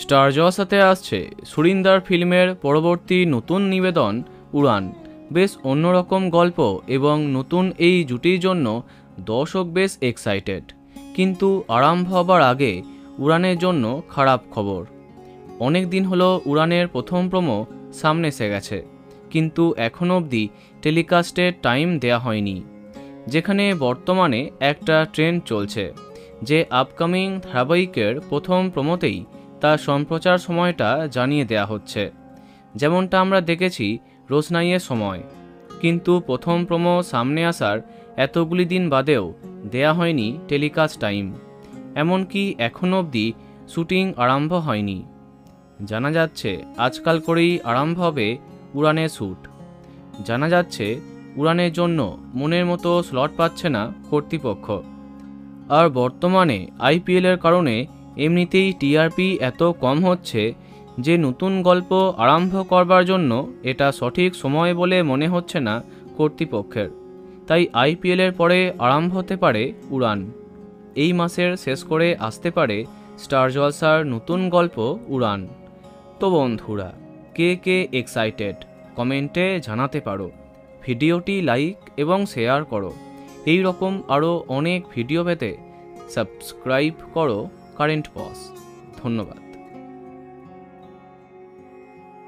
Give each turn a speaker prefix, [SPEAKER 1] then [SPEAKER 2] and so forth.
[SPEAKER 1] Star জলসাতে আসছে সুরিন্দার ফিল্মের পরবর্তী নতুন নিবেদন উড়ান। বেশ অন্যরকম গল্প এবং নতুন এই জুটির জন্য দর্শক বেশ এক্সাইটেড। কিন্তু আরম্ভ হবার আগে উড়ানের জন্য খারাপ খবর। অনেক দিন হলো উড়ানের প্রথম প্রোমো সামনে এসে গেছে, কিন্তু এখনও অবধি টেলিকাস্টের টাইম দেয়া হয়নি। যেখানে বর্তমানে একটা ট্রেন্ড চলছে যে আপকামিং ধারাবাহিকের প্রথম প্রোমোতেই তার সম্প্রচার সময়টা জানিয়ে দেয়া হচ্ছে, যেমনটা আমরা দেখেছি রোশনাইয়ের সময়। কিন্তু প্রথম প্রোমো সামনে আসার এতগুলি দিন বাদেও দেয়া হয়নি টেলিকাস্ট টাইম, এমনকি এখনও অবধি শুটিং আরম্ভ হয়নি। জানা যাচ্ছে আজকাল করেই আরম্ভ হবে উড়ানের শ্যুট। জানা যাচ্ছে উড়ানের জন্য মনের মতো স্লট পাচ্ছে না কর্তৃপক্ষ। আর বর্তমানে আইপিএলের কারণে এমনিতেই টিআরপি এত কম হচ্ছে যে নতুন গল্প আরম্ভ করবার জন্য এটা সঠিক সময় বলে মনে হচ্ছে না কর্তৃপক্ষের। তাই আইপিএলের পরে আরম্ভ হতে পারে উড়ান। এই মাসের শেষ করে আসতে পারে স্টার জলসার নতুন গল্প উড়ান। তো বন্ধুরা, কে কে এক্সাইটেড কমেন্টে জানাতে পারো। ভিডিওটি লাইক এবং শেয়ার করো। এই রকম আরও অনেক ভিডিও পেতে সাবস্ক্রাইব করো কারেন্ট পজ। ধন্যবাদ।